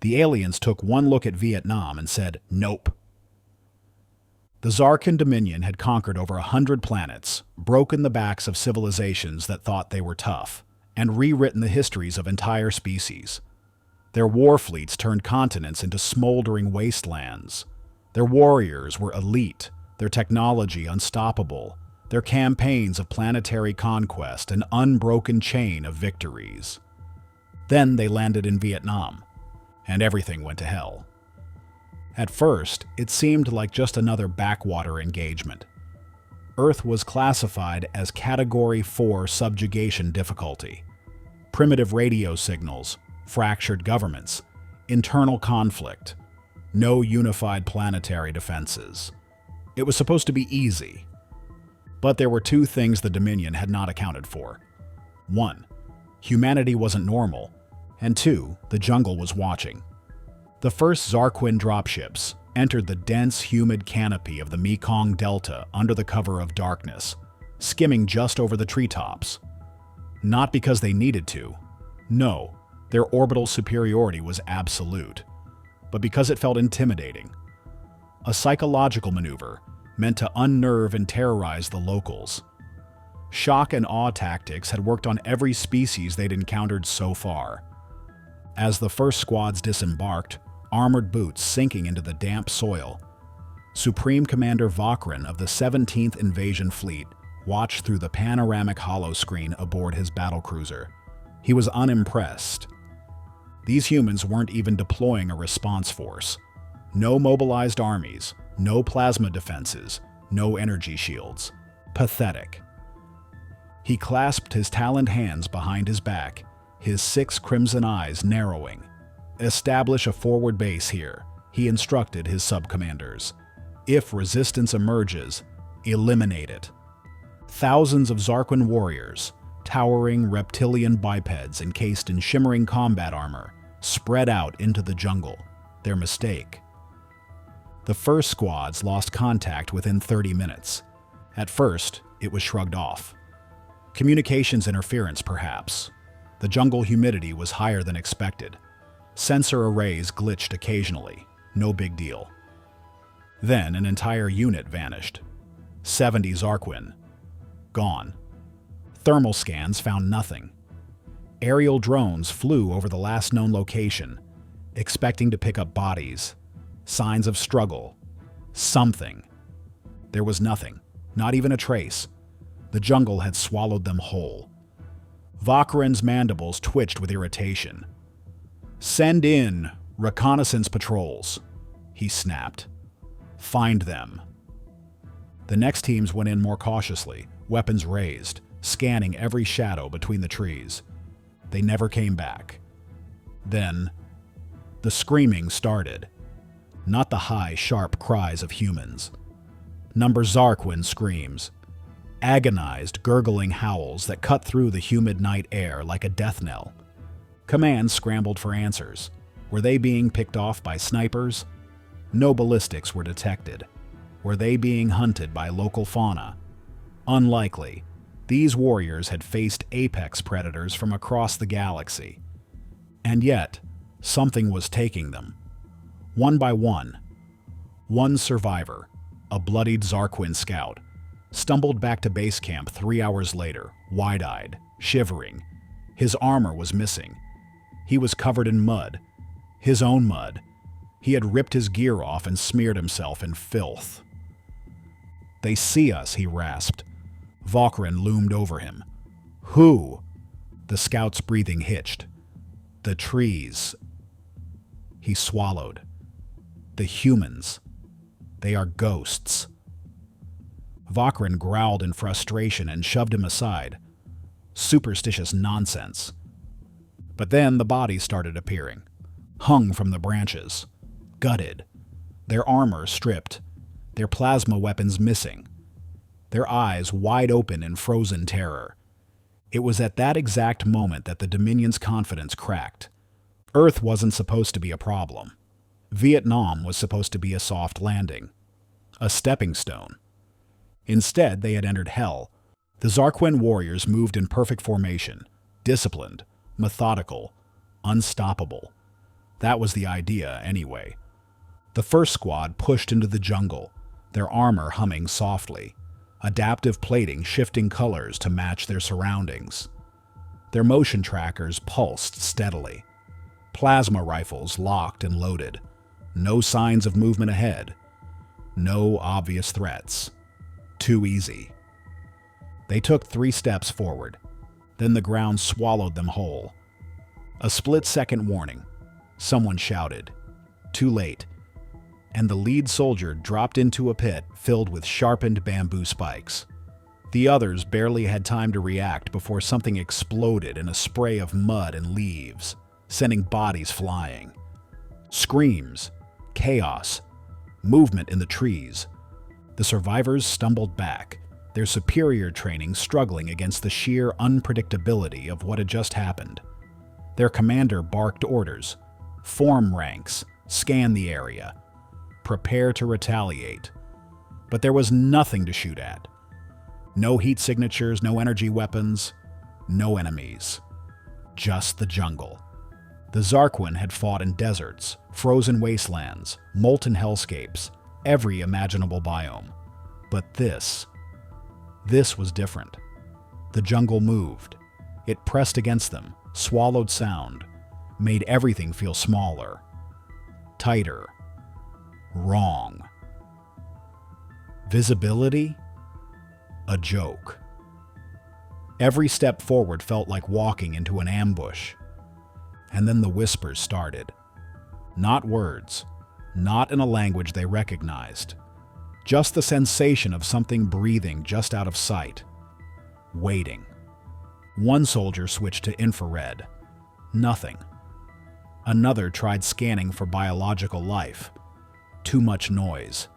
The aliens took one look at Vietnam and said, "Nope." The Xar'quin Dominion had conquered over 100 planets, broken the backs of civilizations that thought they were tough, and rewritten the histories of entire species. Their war fleets turned continents into smoldering wastelands. Their warriors were elite, their technology unstoppable, their campaigns of planetary conquest an unbroken chain of victories. Then they landed in Vietnam, and everything went to hell. At first, it seemed like just another backwater engagement. Earth was classified as Category 4 subjugation difficulty. Primitive radio signals, fractured governments, internal conflict, no unified planetary defenses. It was supposed to be easy. But there were two things the Dominion had not accounted for. 1. Humanity wasn't normal, and 2. The jungle was watching. The first Xar'quin dropships entered the dense, humid canopy of the Mekong Delta under the cover of darkness, skimming just over the treetops. Not because they needed to. No, their orbital superiority was absolute, but because it felt intimidating. A psychological maneuver meant to unnerve and terrorize the locals. Shock and awe tactics had worked on every species they'd encountered so far. As the first squads disembarked, armored boots sinking into the damp soil, Supreme Commander Xar'quin of the 17th Invasion Fleet watched through the panoramic holoscreen aboard his battlecruiser. He was unimpressed. These humans weren't even deploying a response force. No mobilized armies, no plasma defenses, no energy shields. Pathetic. He clasped his taloned hands behind his back, his 6 crimson eyes narrowing. "Establish a forward base here," he instructed his sub-commanders. "If resistance emerges, eliminate it." Thousands of Xar'quin warriors, towering reptilian bipeds encased in shimmering combat armor, spread out into the jungle. Their mistake. The first squads lost contact within 30 minutes. At first, it was shrugged off. Communications interference, perhaps. The jungle humidity was higher than expected. Sensor arrays glitched occasionally. No big deal. Then an entire unit vanished. 70 Xar'quin. Gone. Thermal scans found nothing. Aerial drones flew over the last known location, expecting to pick up bodies, signs of struggle, something. There was nothing, not even a trace. The jungle had swallowed them whole. Xar'quin's mandibles twitched with irritation. "Send in reconnaissance patrols," he snapped. "Find them." The next teams went in more cautiously, weapons raised, scanning every shadow between the trees. They never came back. Then, the screaming started. Not the high, sharp cries of humans. Number Xar'quin screams. Agonized, gurgling howls that cut through the humid night air like a death knell. Command scrambled for answers. Were they being picked off by snipers? No ballistics were detected. Were they being hunted by local fauna? Unlikely. These warriors had faced apex predators from across the galaxy. And yet, something was taking them. One by one. One survivor, a bloodied Xar'quin scout, stumbled back to base camp 3 hours later, wide-eyed, shivering. His armor was missing. He was covered in mud. His own mud. He had ripped his gear off and smeared himself in filth. "They see us," he rasped. Xar'quin loomed over him. "Who?" The scout's breathing hitched. "The trees." He swallowed. "The humans. They are ghosts." Xar'quin growled in frustration and shoved him aside. Superstitious nonsense. But then the bodies started appearing, hung from the branches, gutted, their armor stripped, their plasma weapons missing, their eyes wide open in frozen terror. It was at that exact moment that the Dominion's confidence cracked. Earth wasn't supposed to be a problem. Vietnam was supposed to be a soft landing, a stepping stone. Instead, they had entered hell. The Xar'quin warriors moved in perfect formation, disciplined, methodical, unstoppable. That was the idea, anyway. The first squad pushed into the jungle, their armor humming softly, adaptive plating shifting colors to match their surroundings. Their motion trackers pulsed steadily. Plasma rifles locked and loaded. No signs of movement ahead. No obvious threats. Too easy. They took 3 steps forward. Then the ground swallowed them whole. A split-second warning. Someone shouted. Too late. And the lead soldier dropped into a pit filled with sharpened bamboo spikes. The others barely had time to react before something exploded in a spray of mud and leaves, sending bodies flying. Screams, chaos, movement in the trees. The survivors stumbled back, their superior training struggling against the sheer unpredictability of what had just happened. Their commander barked orders. Form ranks, scan the area, prepare to retaliate. But there was nothing to shoot at. No heat signatures, no energy weapons, no enemies. Just the jungle. The Xar'quin had fought in deserts, frozen wastelands, molten hellscapes, every imaginable biome. But this was different. The jungle moved. It pressed against them, swallowed sound, made everything feel smaller, tighter, wrong. Visibility? A joke. Every step forward felt like walking into an ambush. And then the whispers started. Not words, not in a language they recognized. Just the sensation of something breathing just out of sight. Waiting. One soldier switched to infrared. Nothing. Another tried scanning for biological life. Too much noise.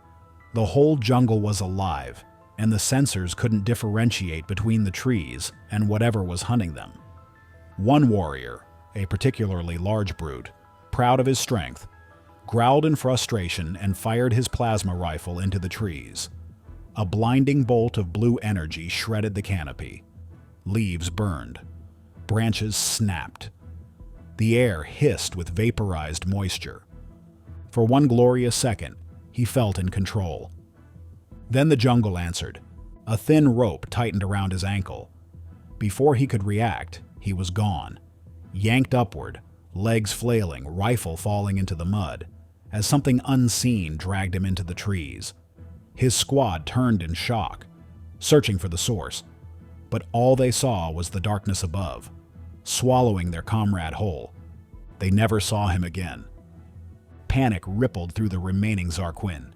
The whole jungle was alive, and the sensors couldn't differentiate between the trees and whatever was hunting them. One warrior, a particularly large brute, proud of his strength, growled in frustration and fired his plasma rifle into the trees. A blinding bolt of blue energy shredded the canopy. Leaves burned. Branches snapped. The air hissed with vaporized moisture. For one glorious second, he felt in control. Then the jungle answered. A thin rope tightened around his ankle. Before he could react, he was gone, yanked upward, legs flailing, rifle falling into the mud, as something unseen dragged him into the trees. His squad turned in shock, searching for the source, but all they saw was the darkness above, swallowing their comrade whole. They never saw him again. Panic rippled through the remaining Xar'quin.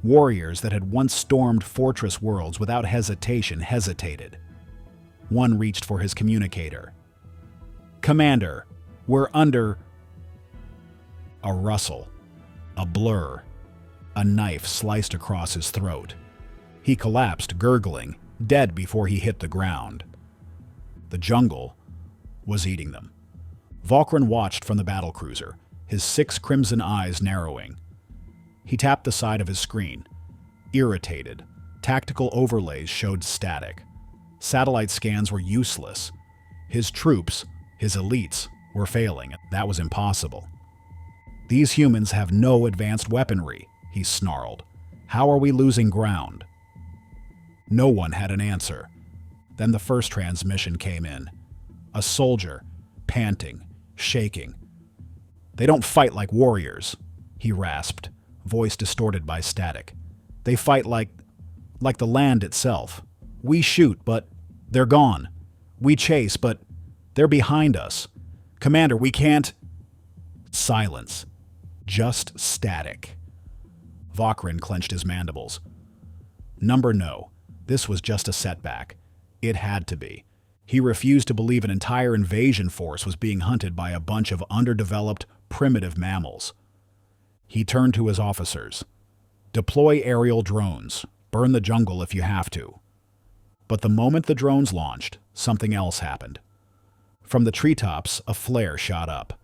Warriors that had once stormed fortress worlds without hesitation hesitated. One reached for his communicator. "Commander, we're under..." A rustle. A blur. A knife sliced across his throat. He collapsed, gurgling, dead before he hit the ground. The jungle was eating them. Xar'quin watched from the battlecruiser, his 6 crimson eyes narrowing. He tapped the side of his screen. Irritated, tactical overlays showed static. Satellite scans were useless. His troops, his elites, were failing. That was impossible. "These humans have no advanced weaponry," he snarled. "How are we losing ground?" No one had an answer. Then the first transmission came in. A soldier, panting, shaking. "They don't fight like warriors," he rasped, voice distorted by static. "They fight like the land itself. We shoot, but they're gone. We chase, but they're behind us. Commander, we can't..." Silence. Just static. Xar'quin clenched his mandibles. No. This was just a setback. It had to be. He refused to believe an entire invasion force was being hunted by a bunch of underdeveloped, primitive mammals. He turned to his officers. "Deploy aerial drones. Burn the jungle if you have to." But the moment the drones launched, something else happened. From the treetops, a flare shot up.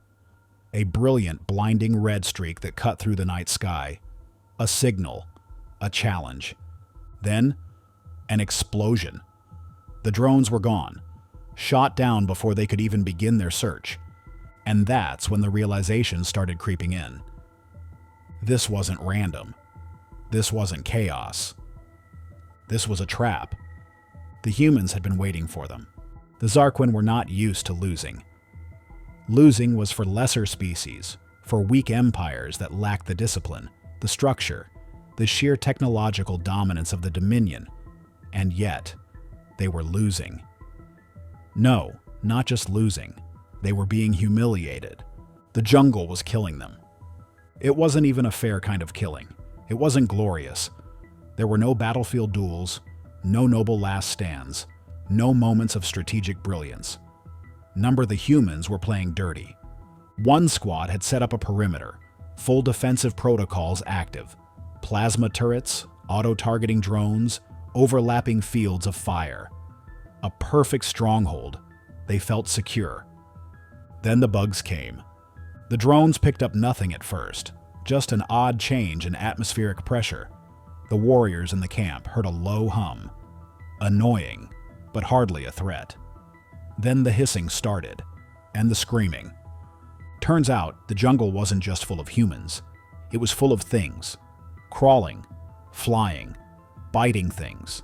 A brilliant, blinding red streak that cut through the night sky. A signal. A challenge. Then, an explosion. The drones were gone, shot down before they could even begin their search. And that's when the realization started creeping in. This wasn't random. This wasn't chaos. This was a trap. The humans had been waiting for them. The Xar'quin were not used to losing. Losing was for lesser species, for weak empires that lacked the discipline, the structure, the sheer technological dominance of the Dominion. And yet, they were losing. No, not just losing. They were being humiliated. The jungle was killing them. It wasn't even a fair kind of killing. It wasn't glorious. There were no battlefield duels, no noble last stands, no moments of strategic brilliance. The humans were playing dirty. One squad had set up a perimeter, full defensive protocols active, plasma turrets, auto-targeting drones, overlapping fields of fire. A perfect stronghold. They felt secure. Then the bugs came. The drones picked up nothing at first, just an odd change in atmospheric pressure. The warriors in the camp heard a low hum. Annoying, but hardly a threat. Then the hissing started, and the screaming. Turns out, the jungle wasn't just full of humans. It was full of things. Crawling, flying, biting things.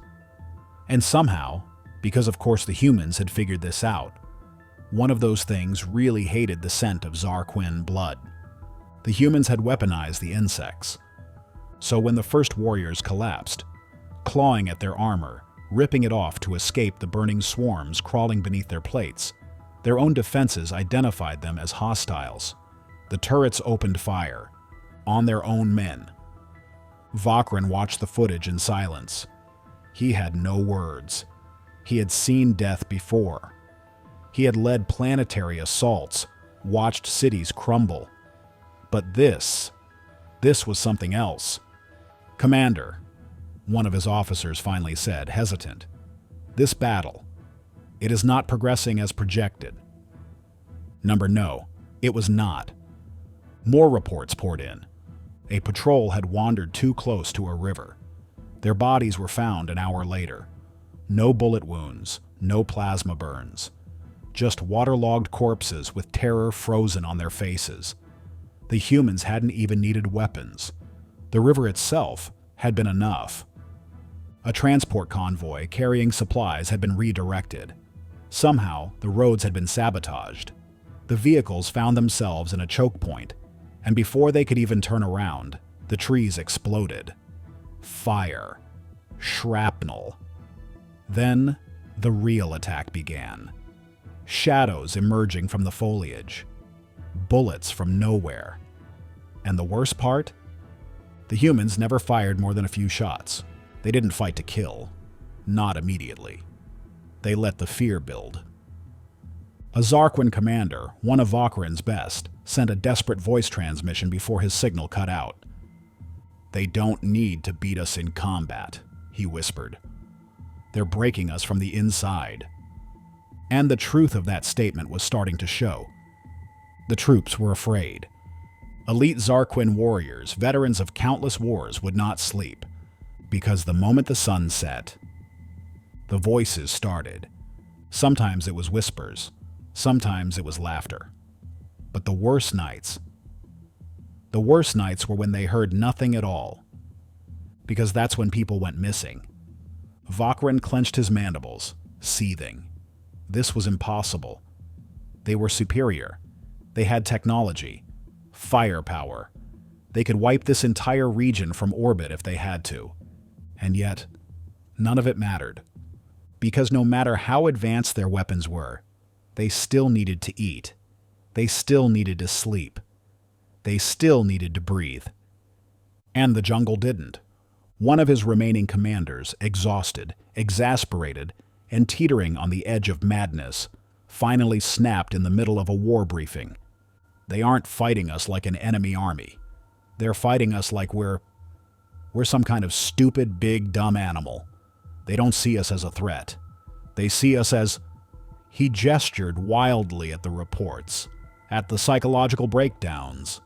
And somehow, because of course the humans had figured this out, one of those things really hated the scent of Xar'quin blood. The humans had weaponized the insects. So when the first warriors collapsed, clawing at their armor, ripping it off to escape the burning swarms crawling beneath their plates, their own defenses identified them as hostiles. The turrets opened fire, on their own men. Xar'quin watched the footage in silence. He had no words. He had seen death before. He had led planetary assaults, watched cities crumble. But this was something else. "Commander," one of his officers finally said, hesitant, "this battle, it is not progressing as projected." No, it was not. More reports poured in. A patrol had wandered too close to a river. Their bodies were found an hour later. No bullet wounds, no plasma burns. Just waterlogged corpses with terror frozen on their faces. The humans hadn't even needed weapons. The river itself had been enough. A transport convoy carrying supplies had been redirected. Somehow, the roads had been sabotaged. The vehicles found themselves in a choke point, and before they could even turn around, the trees exploded. Fire. Shrapnel. Then, the real attack began. Shadows emerging from the foliage. Bullets from nowhere. And the worst part? The humans never fired more than a few shots. They didn't fight to kill. Not immediately. They let the fear build. A Xar'quin commander, one of Xar'quin's best, sent a desperate voice transmission before his signal cut out. "They don't need to beat us in combat," he whispered. "They're breaking us from the inside." And the truth of that statement was starting to show. The troops were afraid. Elite Xar'quin warriors, veterans of countless wars, would not sleep, because the moment the sun set, the voices started. Sometimes it was whispers, sometimes it was laughter. But the worst nights were when they heard nothing at all, because that's when people went missing. Xar'quin clenched his mandibles, seething. This was impossible. They were superior. They had technology, firepower. They could wipe this entire region from orbit if they had to. And yet, none of it mattered. Because no matter how advanced their weapons were, they still needed to eat. They still needed to sleep. They still needed to breathe. And the jungle didn't. One of his remaining commanders, exhausted, exasperated, and teetering on the edge of madness, finally snapped in the middle of a war briefing. "They aren't fighting us like an enemy army. They're fighting us like we're some kind of stupid, big, dumb animal. They don't see us as a threat. They see us as..." He gestured wildly at the reports, at the psychological breakdowns,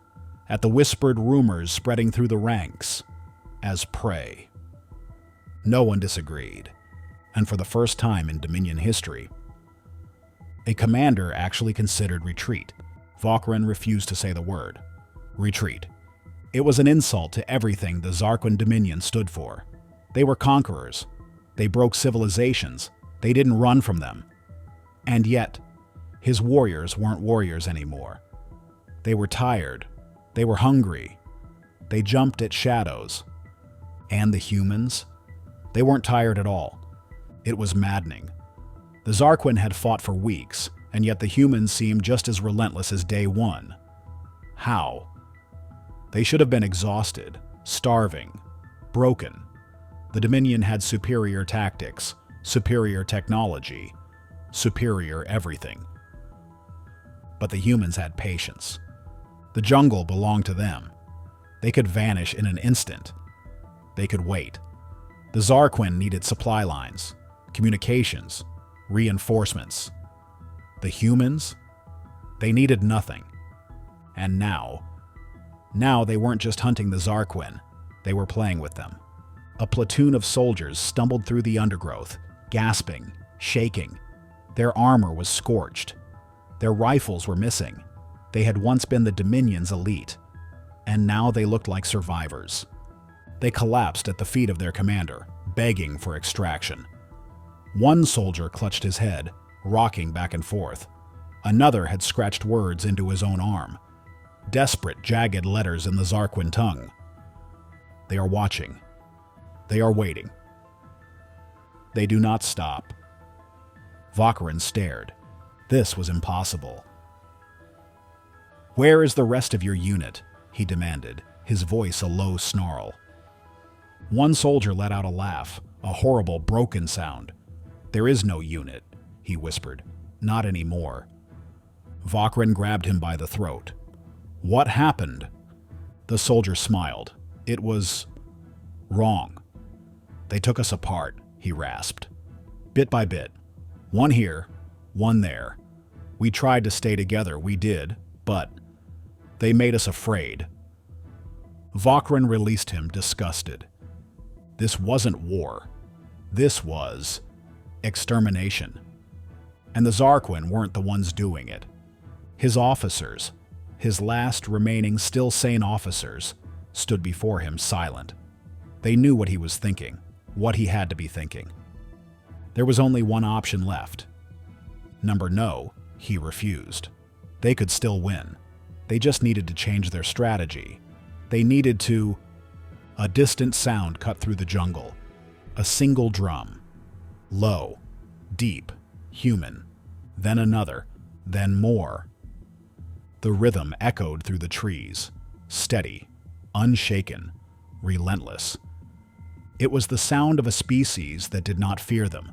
at the whispered rumors spreading through the ranks, as prey. No one disagreed, and for the first time in Dominion history, a commander actually considered retreat. Xar'quin refused to say the word. Retreat. It was an insult to everything the Xar'quin Dominion stood for. They were conquerors. They broke civilizations. They didn't run from them. And yet, his warriors weren't warriors anymore. They were tired. They were hungry. They jumped at shadows. And the humans? They weren't tired at all. It was maddening. The Xar'quin had fought for weeks, and yet the humans seemed just as relentless as day one. How? They should have been exhausted, starving, broken. The Dominion had superior tactics, superior technology, superior everything. But the humans had patience. The jungle belonged to them. They could vanish in an instant. They could wait. The Xar'quin needed supply lines, communications, reinforcements. The humans? They needed nothing. And now they weren't just hunting the Xar'quin, they were playing with them. A platoon of soldiers stumbled through the undergrowth, gasping, shaking. Their armor was scorched. Their rifles were missing. They had once been the Dominion's elite, and now they looked like survivors. They collapsed at the feet of their commander, begging for extraction. One soldier clutched his head, rocking back and forth. Another had scratched words into his own arm. Desperate, jagged letters in the Xar'quin tongue. They are watching. They are waiting. They do not stop. Xar'quin stared. This was impossible. "Where is the rest of your unit?" he demanded, his voice a low snarl. One soldier let out a laugh, a horrible, broken sound. "There is no unit," he whispered. "Not anymore." Xar'quin grabbed him by the throat. "What happened?" The soldier smiled. "It was wrong. They took us apart," he rasped. "Bit by bit. One here, one there. We tried to stay together, we did, but they made us afraid." Xar'quin released him, disgusted. This wasn't war. This was extermination. And the Xar'quin weren't the ones doing it. His officers, his last remaining still sane officers, stood before him silent. They knew what he was thinking, what he had to be thinking. There was only one option left. No, he refused. They could still win. They just needed to change their strategy. They needed to... A distant sound cut through the jungle. A single drum. Low, deep, human. Then another, then more. The rhythm echoed through the trees, steady, unshaken, relentless. It was the sound of a species that did not fear them.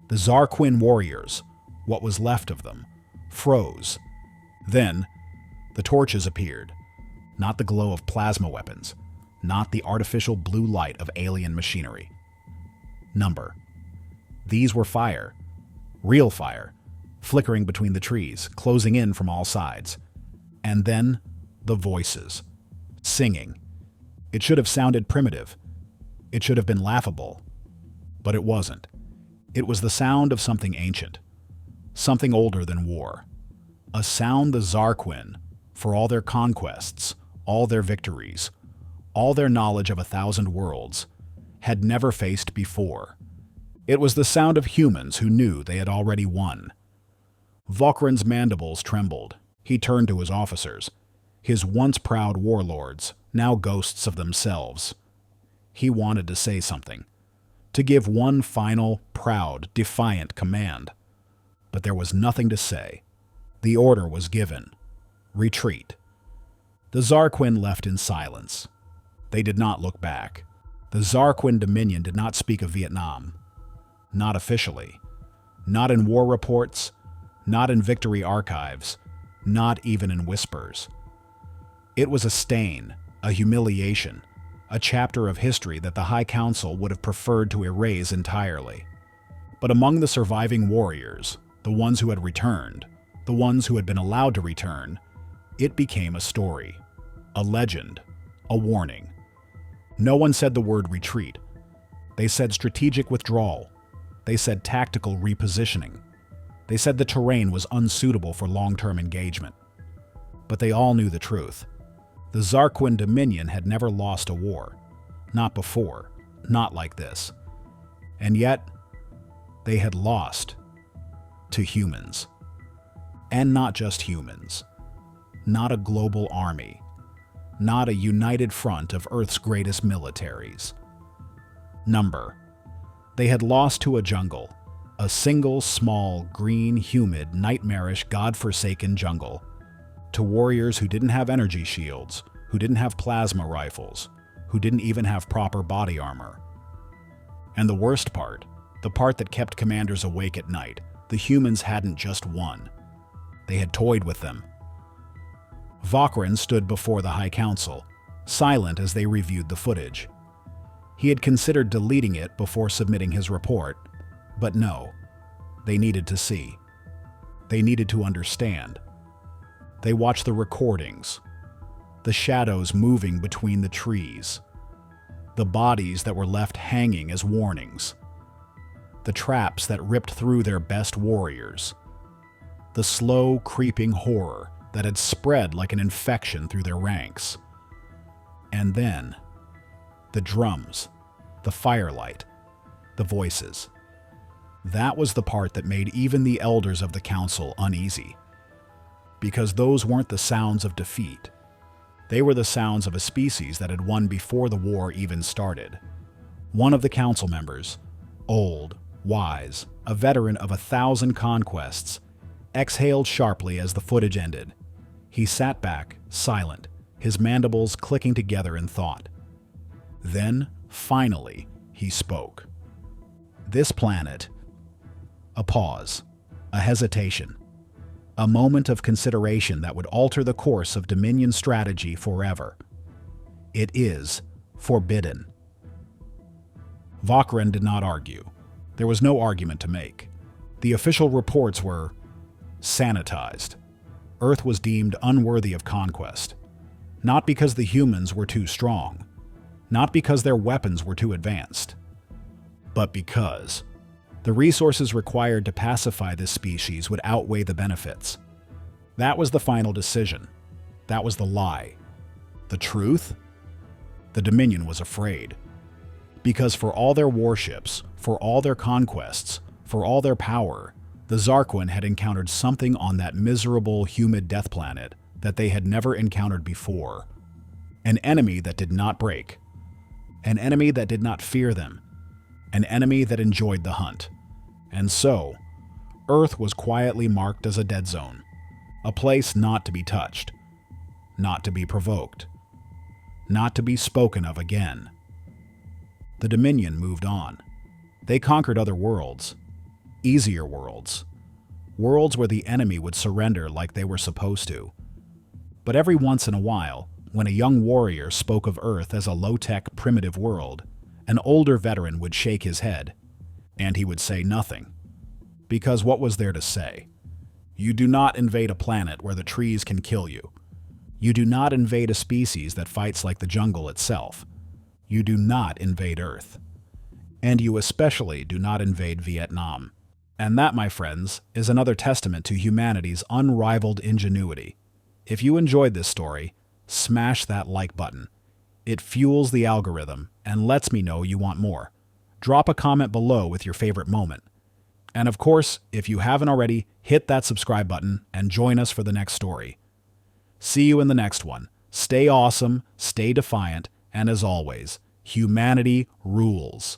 The Xar'quin warriors, what was left of them, froze. Then, the torches appeared. Not the glow of plasma weapons, not the artificial blue light of alien machinery. These were fire, real fire, flickering between the trees, closing in from all sides. And then, the voices, singing. It should have sounded primitive. It should have been laughable. But it wasn't. It was the sound of something ancient, something older than war. A sound the Xar'quin, for all their conquests, all their victories, all their knowledge of 1,000 worlds, had never faced before. It was the sound of humans who knew they had already won. Xar'quin's mandibles trembled. He turned to his officers, his once proud warlords, now ghosts of themselves. He wanted to say something, to give one final, proud, defiant command. But there was nothing to say. The order was given. Retreat. The Xar'quin left in silence. They did not look back. The Xar'quin Dominion did not speak of Vietnam. Not officially. Not in war reports. Not in victory archives. Not even in whispers. It was a stain, a humiliation, a chapter of history that the High Council would have preferred to erase entirely. But among the surviving warriors, the ones who had returned, the ones who had been allowed to return, it became a story, a legend, a warning. No one said the word retreat. They said strategic withdrawal. They said tactical repositioning. They said the terrain was unsuitable for long-term engagement. But they all knew the truth. The Xar'quin Dominion had never lost a war. Not before. Not like this. And yet, they had lost to humans. And not just humans. Not a global army. Not a united front of Earth's greatest militaries. Number. They had lost to a jungle. A single, small, green, humid, nightmarish, God-forsaken jungle. To warriors who didn't have energy shields, who didn't have plasma rifles, who didn't even have proper body armor. And the worst part, the part that kept commanders awake at night, the humans hadn't just won. They had toyed with them. Xar'quin stood before the High Council, silent as they reviewed the footage. He had considered deleting it before submitting his report, but no, they needed to see. They needed to understand. They watched the recordings, the shadows moving between the trees, the bodies that were left hanging as warnings, the traps that ripped through their best warriors, the slow, creeping horror that had spread like an infection through their ranks. And then, the drums, the firelight, the voices. That was the part that made even the elders of the council uneasy. Because those weren't the sounds of defeat. They were the sounds of a species that had won before the war even started. One of the council members, old, wise, a veteran of 1,000 conquests, exhaled sharply as the footage ended. He sat back, silent, his mandibles clicking together in thought. Then, finally, he spoke. This planet. A pause, a hesitation, a moment of consideration that would alter the course of Dominion strategy forever. It is forbidden. Xar'quin did not argue. There was no argument to make. The official reports were sanitized. Earth was deemed unworthy of conquest. Not because the humans were too strong. Not because their weapons were too advanced. But because the resources required to pacify this species would outweigh the benefits. That was the final decision. That was the lie. The truth? The Dominion was afraid. Because for all their warships, for all their conquests, for all their power, the Xar'quin had encountered something on that miserable, humid death planet that they had never encountered before. An enemy that did not break. An enemy that did not fear them. An enemy that enjoyed the hunt. And so, Earth was quietly marked as a dead zone, a place not to be touched, not to be provoked, not to be spoken of again. The Dominion moved on. They conquered other worlds, easier worlds, worlds where the enemy would surrender like they were supposed to. But every once in a while, when a young warrior spoke of Earth as a low-tech, primitive world, an older veteran would shake his head, and he would say nothing. Because what was there to say? You do not invade a planet where the trees can kill you. You do not invade a species that fights like the jungle itself. You do not invade Earth. And you especially do not invade Vietnam. And that, my friends, is another testament to humanity's unrivaled ingenuity. If you enjoyed this story, smash that like button. It fuels the algorithm and lets me know you want more. Drop a comment below with your favorite moment. And of course, if you haven't already, hit that subscribe button and join us for the next story. See you in the next one. Stay awesome, stay defiant, and as always, humanity rules.